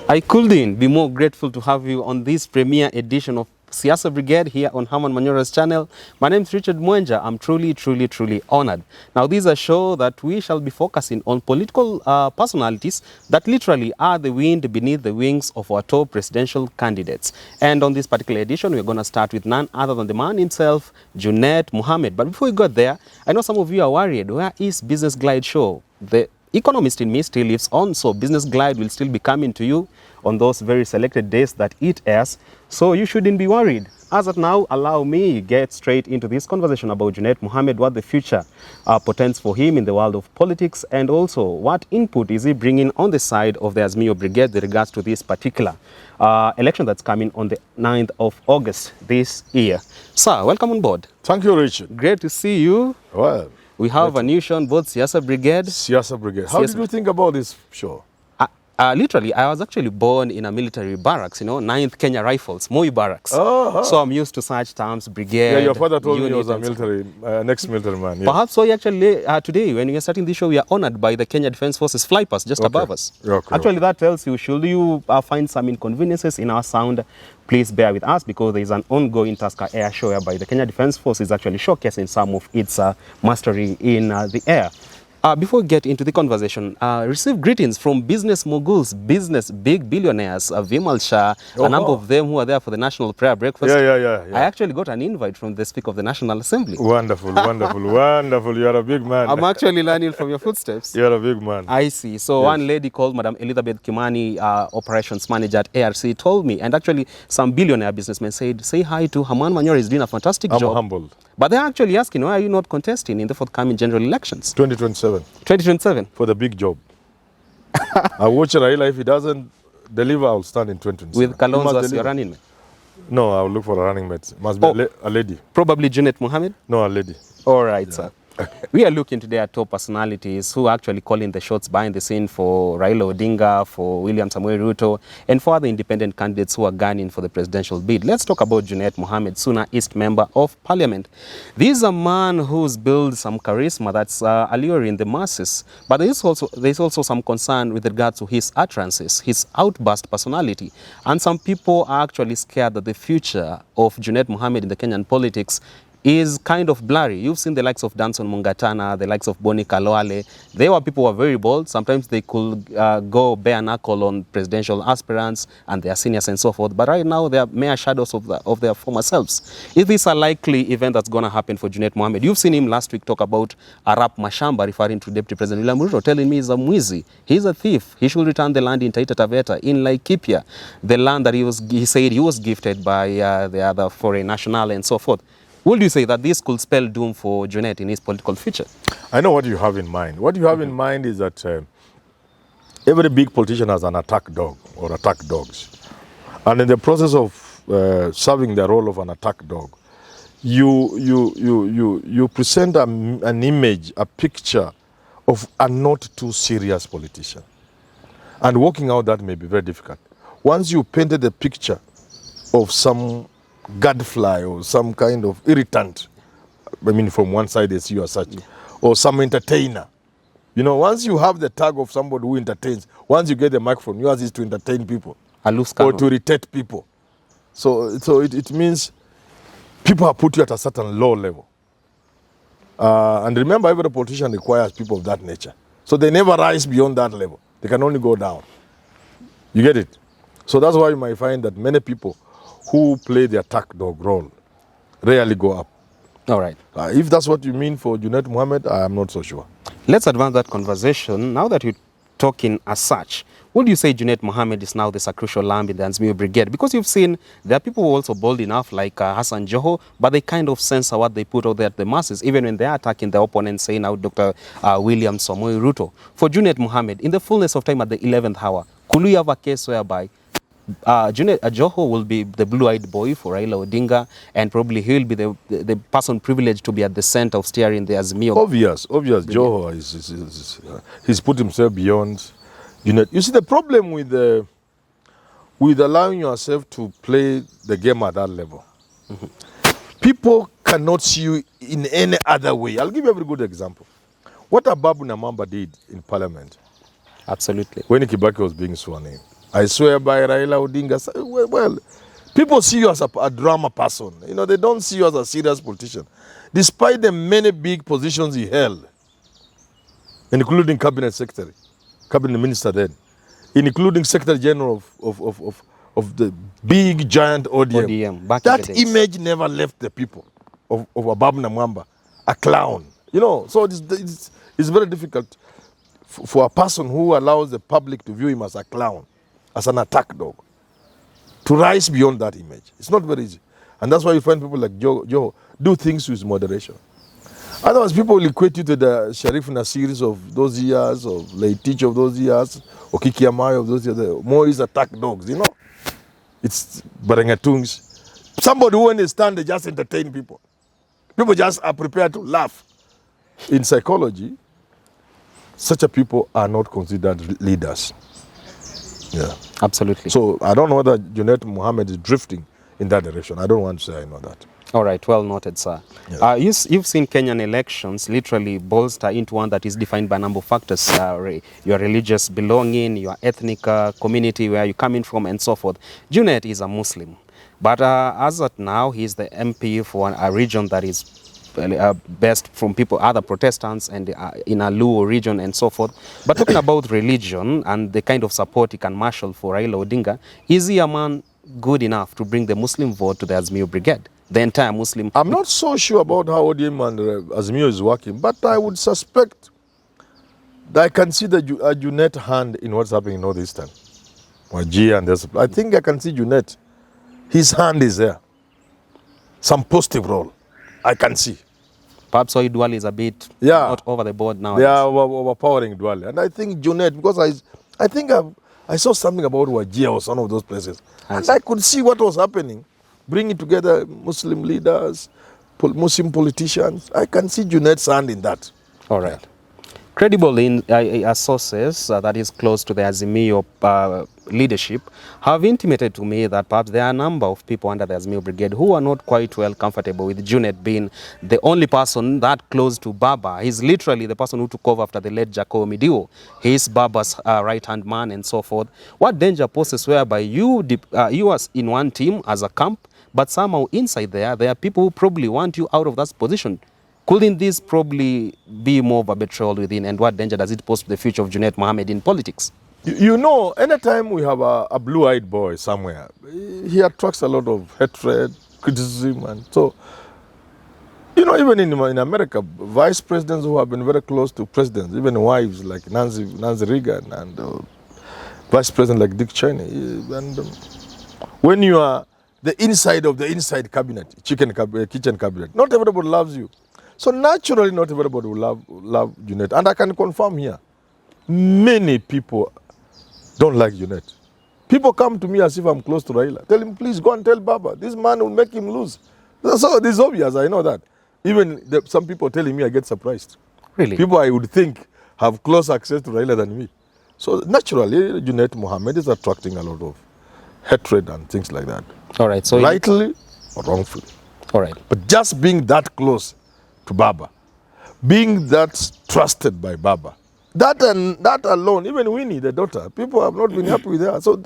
I couldn't be more grateful to have you on this premiere edition of Siasa Brigade here on Herman Manyora's channel. My name is Richard Mwenja. I'm truly honored. Now, this is a show that we shall be focusing on political personalities that literally are the wind beneath the wings of our top presidential candidates. And on this particular edition, we're going to start with none other than the man himself, Junet Mohammed. But before we got there, I know some of you are worried. Where is Business Glide Show? The economist in me still lives on, so Business Glide will still be coming to you on those very selected days that it airs, so you shouldn't be worried. As of now, allow me get straight into this conversation about Junet Mohammed, what the future portends for him in the world of politics, and also what input is he bringing on the side of the Azimio Brigade with regards to this particular election that's coming on the 9th of August this year. Sir, welcome on board. Thank you, Richard. Great to see you. Well, we have a new show on board, Siasa Brigade. Siasa Brigade. How did you think about this show? Literally, I was actually born in a military barracks, 9th Kenya Rifles, Moi Barracks. So I'm used to such terms, brigade. Yeah, your father told me he was a military, ex-military man. Yeah. Perhaps so actually, today, when we are starting this show, we are honored by the Kenya Defence Forces fly pass just above us. Actually, that tells you, should you find some inconveniences in our sound, please bear with us, because there is an ongoing Tusker air show whereby the Kenya Defence Force is actually showcasing some of its mastery in the air. Before we get into the conversation, receive greetings from business moguls, business big billionaires, Vimal Shah, a number of them who are there for the National Prayer Breakfast. Yeah. I actually got an invite from the Speaker of the National Assembly. Wonderful. You are a big man. I'm actually learning from your footsteps. You are a big man. I see. So one lady called Madam Elizabeth Kimani, operations manager at ARC, told me, and actually some billionaire businessmen said, say hi to Herman Manyora, he's doing a fantastic job. I'm humbled. But they're actually asking, why are you not contesting in the forthcoming general elections? 2027. 2027? For the big job. I watch Raila. If he doesn't deliver, I'll stand in 2027. With Kalonzo as your running mate? No, I'll look for a running mate. Must be a lady. Probably Junet Mohammed? No, a lady. All right, sir. We are looking today at top personalities who are actually calling the shots behind the scene for Raila Odinga, for William Samoei Ruto, and for other independent candidates who are gunning for the presidential bid. Let's talk about Junet Mohammed, Suna East Member of Parliament. This is a man who's built some charisma that's alluring the masses, but there's also some concern with regards to his utterances, his outburst personality, and some people are actually scared that the future of Junet Mohammed in the Kenyan politics is kind of blurry. You've seen the likes of Danson Mungatana, the likes of Boni Kaloale. They were people who were very bold. Sometimes they could go bare knuckle on presidential aspirants and their seniors and so forth. But right now, they are mere shadows of their former selves. Is this a likely event that's going to happen for Junet Mohammed? You've seen him last week talk about Arap Mashamba, referring to Deputy President William Ruto, telling me he's a mwizi, he's a thief, he should return the land in Taita Taveta, in Laikipia, the land that he said he was gifted by the other foreign national and so forth. Would you say that this could spell doom for Junet in his political future? I know what you have in mind. What you have in mind is that every big politician has an attack dog or attack dogs. And in the process of serving the role of an attack dog, you present an image, a picture of a not too serious politician. And working out that may be very difficult. Once you painted the picture of some gadfly or some kind of irritant, I mean, from one side they see you as such, or some entertainer. Once you have the tag of somebody who entertains, once you get the microphone, yours is to entertain people or to irritate people. So it means people have put you at a certain low level. And remember, every politician requires people of that nature. So they never rise beyond that level. They can only go down. You get it? So that's why you might find that many people who play the attack dog role rarely go up. All right. If that's what you mean for Junet Mohammed, I am not so sure. Let's advance that conversation. Now that you're talking as such, would you say Junet Mohammed is now the crucial lamb in the Azimio Brigade? Because you've seen there are people who are also bold enough, like Hassan Joho, but they kind of censor what they put out there at the masses, even when they are attacking the opponent, saying out Dr. William Samoei Ruto. For Junet Mohammed, in the fullness of time at the 11th hour, could we have a case whereby Junet Joho will be the blue-eyed boy for Raila Odinga, and probably he will be the person privileged to be at the center of steering the Azimio? Obvious. Joho he's put himself beyond Junet. You see, the problem with allowing yourself to play the game at that level, people cannot see you in any other way. I'll give you a very good example. What Ababu Namamba did in Parliament, absolutely, when Kibaki was being sworn in. I swear by Raila Odinga. Well, people see you as a drama person. You know, they don't see you as a serious politician. Despite the many big positions he held, including cabinet secretary, cabinet minister then, including secretary general of the big giant ODM. back in the That days. image never left the people of Ababna Mwamba, a clown. You know, so it's very difficult for a person who allows the public to view him as a clown, as an attack dog, to rise beyond that image. It's not very easy. And that's why you find people like Joe do things with moderation. Otherwise, people will equate you to the Sharif Nasiris of those years, or Leitich of those years, or Kiki Amai of those years. More is attack dogs, you know. It's Barangatungs. Somebody who when they stand, they just entertain people. People just are prepared to laugh. In psychology, such a people are not considered leaders. Yeah. Absolutely. So I don't know whether Junet Mohammed is drifting in that direction. I don't want to say I know that. All right, well noted, sir. Yeah. You've seen Kenyan elections literally bolster into one that is defined by a number of factors, your religious belonging, your ethnic community, where you're coming from, and so forth. Junet is a Muslim, but as of now, he's the MP for a region that is best from people, other Protestants, and in a Luo region and so forth. But talking about religion and the kind of support he can marshal for Raila Odinga, is he a man good enough to bring the Muslim vote to the Azimio Brigade? The entire Muslim... I'm not so sure about how ODM and Azimio is working, but I would suspect that I can see a Junet hand in what's happening in Northeastern. Wajir and this. I think I can see Junet. His hand is there. Some positive role. I can see. Perhaps Oi Duale is a bit not over the board now. They are overpowering Duale. And I think Junet, because I think I saw something about Wajir or some of those places. And I could see what was happening. Bringing together Muslim leaders, Muslim politicians. I can see Junet's hand in that. All right. Credible in sources that is close to the Azimio leadership have intimated to me that perhaps there are a number of people under the Azimio Brigade who are not quite well comfortable with Junet being the only person that close to Baba. He's literally the person who took over after the late Jacob Midio. He's Baba's right-hand man and so forth. What danger poses whereby you are in one team as a camp, but somehow inside there are people who probably want you out of that position. Couldn't this probably be more of a betrayal within, and what danger does it pose to the future of Junet Mohammed in politics? You know, anytime we have a blue-eyed boy somewhere, he attracts a lot of hatred, criticism, and so, you know, even in America, vice presidents who have been very close to presidents, even wives like Nancy Reagan and vice president like Dick Cheney, and when you are the inside of the inside cabinet, kitchen cabinet, not everybody loves you. So naturally, not everybody will love Junet. And I can confirm here, many people don't like Junet. People come to me as if I'm close to Raila. Tell him, please go and tell Baba. This man will make him lose. So this is obvious, I know that. Even some people telling me, I get surprised. Really? People I would think have close access to Raila than me. So naturally, Junet Mohammed is attracting a lot of hatred and things like that. All right. So rightly or wrongfully. All right. But just being that close to Baba, being that trusted by Baba, that alone, even Winnie, the daughter, people have not been happy with her. So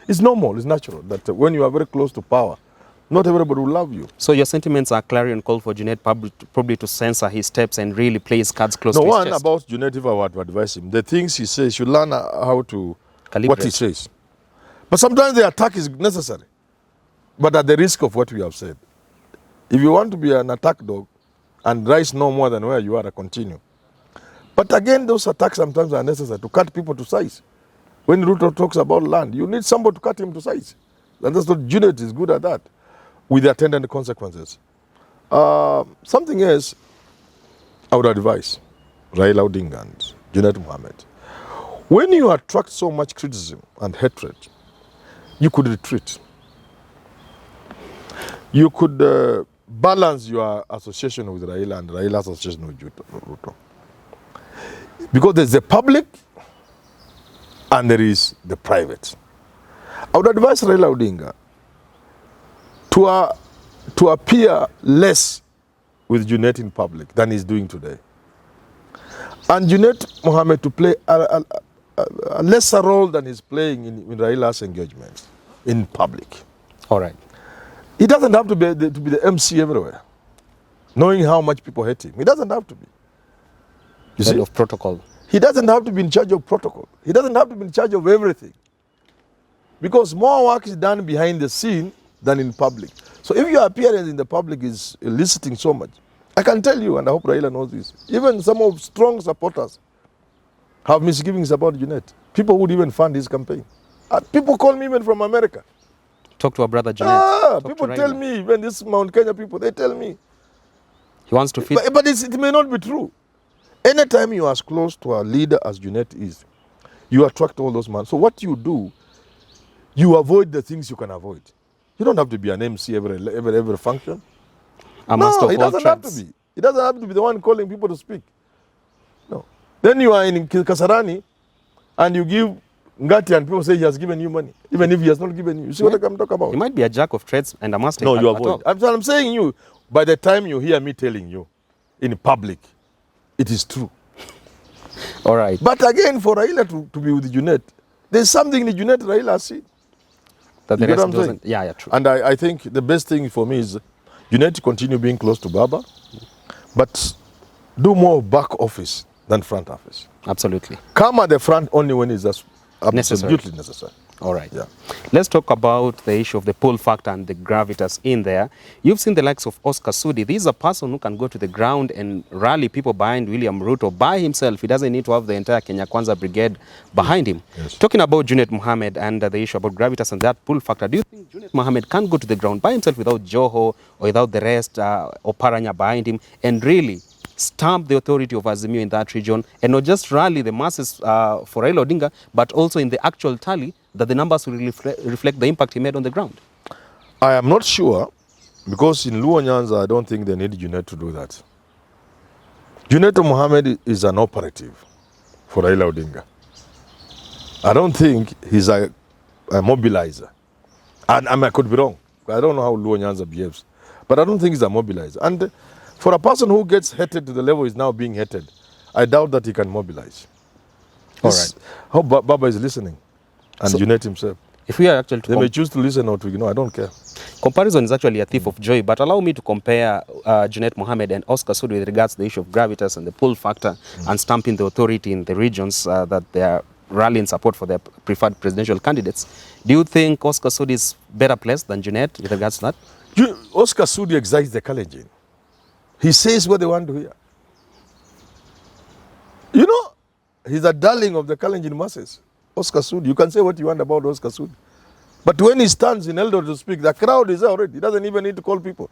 it's normal, it's natural that when you are very close to power, not everybody will love you. So your sentiments are clarion call for Junet probably to censor his steps and really play his cards close to his chest. No, one about Junet, if I were to advise him, the things he says, you learn how to, calibrate what he says. But sometimes the attack is necessary, but at the risk of what we have said. If you want to be an attack dog and rise no more than where you are, continue. But again, those attacks sometimes are necessary to cut people to size. When Ruto talks about land, you need somebody to cut him to size. And that's what Junet is good at that, with the attendant consequences. Something else I would advise Raila Odinga and Junet Mohammed. When you attract so much criticism and hatred, you could retreat. You could balance your association with Raila and Raila's association with Ruto. Because there's the public and there is the private. I would advise Raila Odinga to appear less with Junet in public than he's doing today. And Junet Mohammed to play a a lesser role than he's playing in Raila's engagement in public. All right. He doesn't have to be the MC everywhere, knowing how much people hate him. He doesn't have to be. You Head see? of protocol. He doesn't have to be in charge of protocol. He doesn't have to be in charge of everything. Because more work is done behind the scene than in public. So if your appearance in the public is eliciting so much, I can tell you, and I hope Raila knows this, even some of strong supporters have misgivings about Junet. People would even fund his campaign. People call me even from America. Talk to our brother Junet. People tell me, even these Mount Kenya people, they tell me. He wants to fit. But it may not be true. Anytime you are as close to a leader as Junet is, you attract all those men. So what you do, you avoid the things you can avoid. You don't have to be an MC every function. No, he doesn't have to be. He doesn't have to be the one calling people to speak. No. Then you are in Kasarani and you give Ngati and people say he has given you money, even if he has not given you. You see what I'm talking about? He might be a jack of trades and a master. No, you avoid. I'm saying you, by the time you hear me telling you in public, it is true. All right. But again, for Raila to be with Junet, there's something in Junet Raila see. That the rest doesn't. Yeah, true. And I think the best thing for me is Junet to continue being close to Baba, but do more back office than front office. Absolutely. Come at the front only when it's absolutely necessary. All right. Yeah. Let's talk about the issue of the pull factor and the gravitas in there. You've seen the likes of Oscar Sudi. This is a person who can go to the ground and rally people behind William Ruto by himself. He doesn't need to have the entire Kenya Kwanza brigade behind him. Yes. Talking about Junet Mohammed and the issue about gravitas and that pull factor, do you think Junet Mohammed can go to the ground by himself without Joho or without the rest or Paranya behind him and really stamp the authority of Azimio in that region and not just rally the masses for Raila Odinga, but also in the actual tally that the numbers will reflect the impact he made on the ground? I am not sure, because in Luo Nyanza, I don't think they need Junet to do that. Junet Mohammed is an operative for Raila Odinga. I don't think he's a mobilizer. And I could be wrong. I don't know how Luo Nyanza behaves. But I don't think he's a mobilizer. And for a person who gets hated to the level he's now being hated, I doubt that he can mobilize. All right. Hope Baba is listening. And so, Junet himself. If we are actually they may choose to listen or to ignore, I don't care. Comparison is actually a thief of joy, but allow me to compare Junet Mohammed and Oscar Sudi with regards to the issue of gravitas and the pull factor and stamping the authority in the regions that they are rallying support for their preferred presidential candidates. Do you think Oscar Sudi is better placed than Junet with regards to that? Oscar Sudi excites the Kalenjin. He says what they want to hear. You know, he's a darling of the Kalenjin masses. Oscar Sudi, you can say what you want about Oscar Sudi. But when he stands in Eldoret to speak, the crowd is there already. He doesn't even need to call people.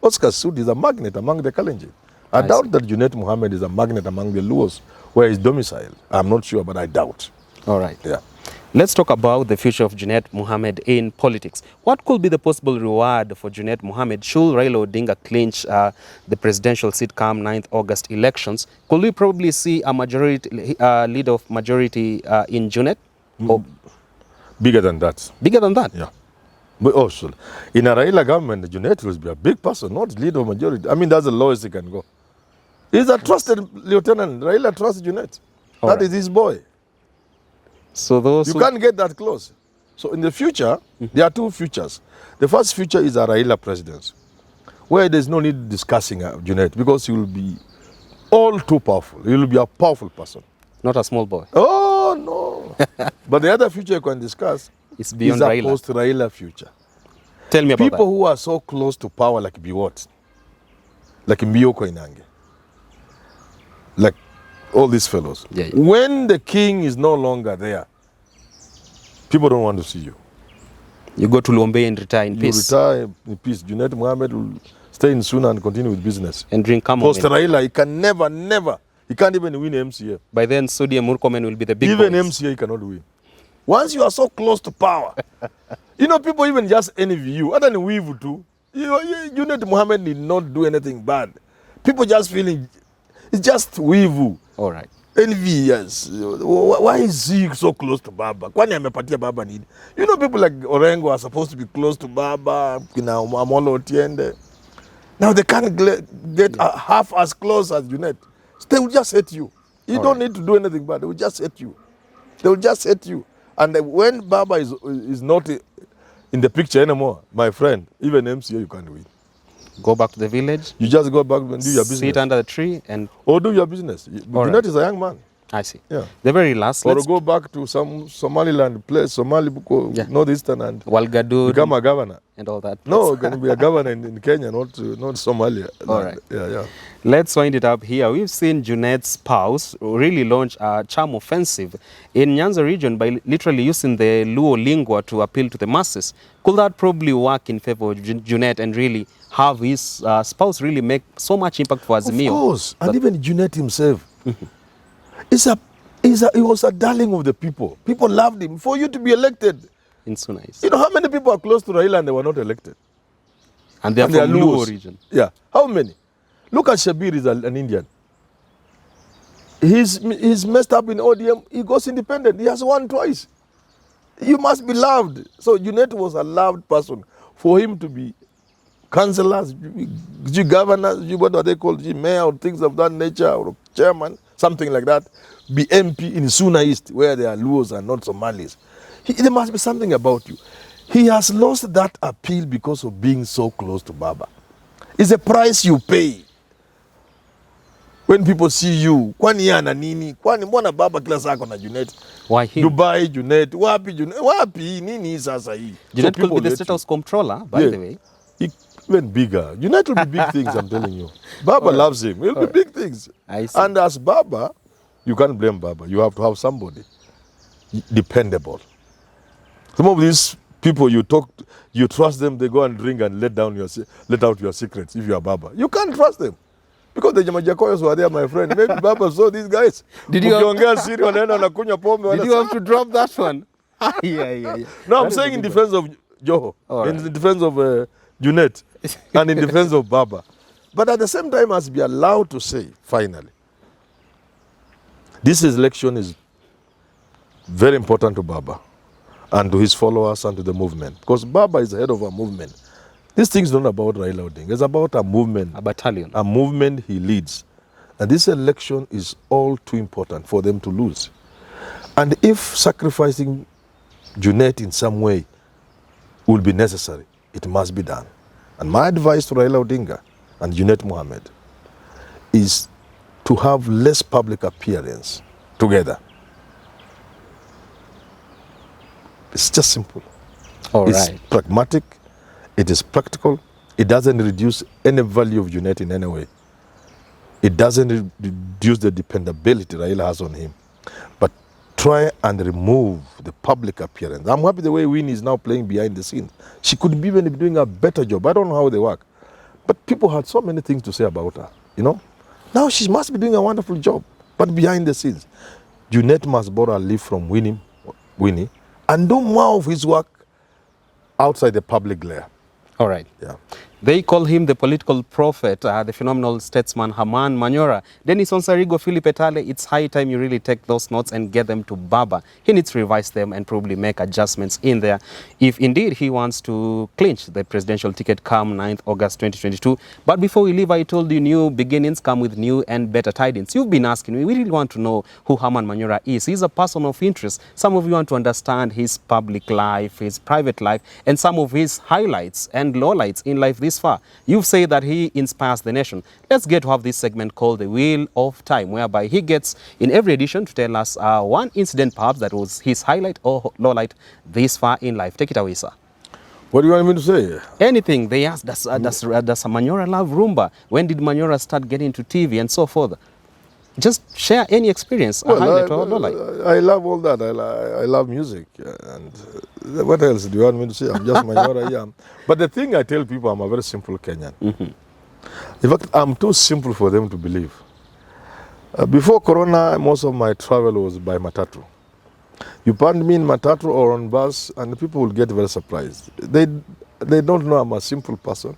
Oscar Sudi is a magnet among the Kalenjin. I doubt that Junet Mohammed is a magnet among the Luos, where he's domiciled. I'm not sure, but I doubt. All right. Yeah. Let's talk about the future of Junet Mohammed in politics. What could be the possible reward for Junet Mohammed should Raila Odinga clinch the presidential seat come 9th August elections? Could we probably see a majority leader of majority in Junet? Or bigger than that. Bigger than that? Yeah. But also, in a Raila government, Junet will be a big person, not leader of majority. I mean, that's the lowest he can go. He's a trusted lieutenant. Raila trusts Junet. That is his boy. So those you can't get that close. So in the future, there are two futures. The first future is a Raila presidency, where there's no need discussing Junet, because he will be all too powerful. He will be a powerful person. Not a small boy. Oh, no. But the other future you can discuss is beyond a Raila. post-Raila future. Tell me about people who are so close to power like Biwot, like Miyoko Inange, like all these fellows. Yeah. When the king is no longer there, people don't want to see you. You go to Lombe and retire in peace. You retire in peace. Junet Mohammed will stay in Suna and continue with business. And drink camel Post Raila, he can never, he can't even win MCA. By then, Sudi and Murkomen will be the big Even boys. MCA he cannot win. Once you are so close to power, you know, people even just envy you. Other than weave too. You know, Junet Mohammed did not do anything bad. People just feeling, it's just weave. All right. Envious. Why is he so close to Baba? Kwani amepatia Baba need? You know, people like Orengo are supposed to be close to Baba, Amolo Otiende. Now they can't get half as close as Junet. They will just hate you. You don't need to do anything bad. They will just hate you. They will just hate you. And when Baba is not in the picture anymore, my friend, even MCA you can't win. Go back to the village. You just go back and do your business. Sit under the tree and... Or do your business. Junet is a young man. I see. Yeah. The very last... Or go back to some Somaliland place, Northeastern, and Walgadud. Become a governor. And all that. No, going to be a governor in Kenya, not Somalia. All right. Yeah. Let's wind it up here. We've seen Junet's spouse really launch a charm offensive in Nyanza region by literally using the Luo lingua to appeal to the masses. Could that probably work in favor of Junet and really have his spouse really make so much impact for Azimio? Of course. And even Junet himself. He was a darling of the people. People loved him. For you to be elected. In Suna East. You know how many people are close to Raila and they were not elected? And they are from Luo region. Yeah. How many? Look at Shabir, is an Indian. He's messed up in ODM. He goes independent. He has won twice. You must be loved. So Junet was a loved person. For him to be councillors, governors, what are they called, mayor, or things of that nature, or chairman, something like that, be MP in Suna East, where there are Luos and not Somalis. There must be something about you. He has lost that appeal because of being so close to Baba. It's a price you pay. When people see you, kwani yana nini? Kwani mbona Baba kila saa na Junet? Why him? Dubai, Junet, wapi Junet? Wapi nini sasa hii? Junet could be the state house comptroller, by the way. Even bigger. Junet will be big things, I'm telling you. Baba loves him. He'll be big things. I see. And as Baba, you can't blame Baba. You have to have somebody dependable. Some of these people you trust them, they go and drink and let out your secrets if you are Baba. You can't trust them. Because the Jamajakoyos were there, my friend. Maybe Baba saw these guys. Did you have to drop that one? Yeah. No, I'm saying in defense of Joho, in defense of Junet, and in defense of Baba. But at the same time, I must be allowed to say, finally, this election is very important to Baba and to his followers and to the movement. Because Baba is the head of a movement. This thing is not about Raila Odinga. It's about a movement. A battalion. A movement he leads. And this election is all too important for them to lose. And if sacrificing Junet in some way will be necessary, it must be done. And my advice to Raila Odinga and Junet Mohammed is to have less public appearance together. It's just simple. It's pragmatic. It is practical. It doesn't reduce any value of Junet in any way. It doesn't reduce the dependability Raila has on him. But try and remove the public appearance. I'm happy the way Winnie is now playing behind the scenes. She could be even be doing a better job. I don't know how they work. But people had so many things to say about her, you know. Now she must be doing a wonderful job, but behind the scenes. Junet must borrow a leaf from Winnie, and do more of his work outside the public glare. All right. Yeah. They call him the political prophet, the phenomenal statesman Herman Manyora. Dennis Onsarigo, Philip Etale, it's high time you really take those notes and get them to Baba. He needs to revise them and probably make adjustments in there if indeed he wants to clinch the presidential ticket come 9th August 2022. But before we leave, I told you new beginnings come with new and better tidings. You've been asking me, we really want to know who Herman Manyora is. He's a person of interest. Some of you want to understand his public life, his private life, and some of his highlights and lowlights in life this far. You've said that he inspires the nation. Let's get to have this segment called the Wheel of Time, whereby he gets in every edition to tell us one incident perhaps that was his highlight or lowlight this far in life. Take it away, sir. What do you want me to say? Anything. They ask, does Manyora love rumba? When did Manyora start getting into TV and so forth? Just share any experience, a highlight or lowlight. I love all that. I love music. And what else do you want me to say? I'm just Manyora, yeah. But the thing I tell people, I'm a very simple Kenyan. In fact, I'm too simple for them to believe. Before Corona, most of my travel was by matatu. You find me in matatu or on bus, and the people will get very surprised. They don't know I'm a simple person.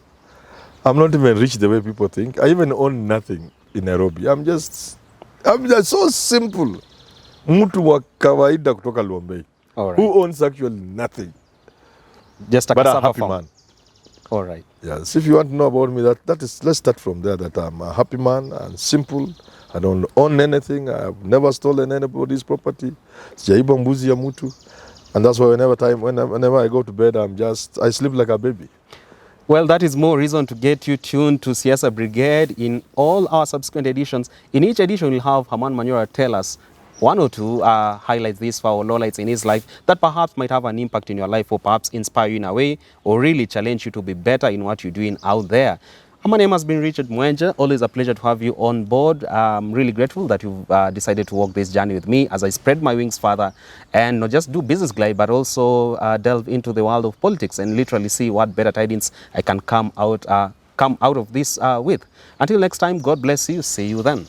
I'm not even rich the way people think. I even own nothing in Nairobi. I'm just so simple. Mtu wa kawaida kutoka Luombei. Who owns actually nothing. Just a but a happy farm. man. All right. Yes, if you want to know about me, let's start from there, that I'm a happy man and simple. I don't own anything. I've never stolen anybody's property. Sijaiba mbuzi ya mtu. And that's why whenever I go to bed, I sleep like a baby. Well, that is more reason to get you tuned to Siasa Brigade in all our subsequent editions. In each edition, we'll have Herman Manyora tell us one or two highlights, these for our lowlights in his life that perhaps might have an impact in your life, or perhaps inspire you in a way, or really challenge you to be better in what you're doing out there. My name has been Richard Mwenja. Always a pleasure to have you on board. I'm really grateful that you've decided to walk this journey with me as I spread my wings further and not just do business glide, but also delve into the world of politics and literally see what better tidings I can come out of this with. Until next time, God bless you. See you then.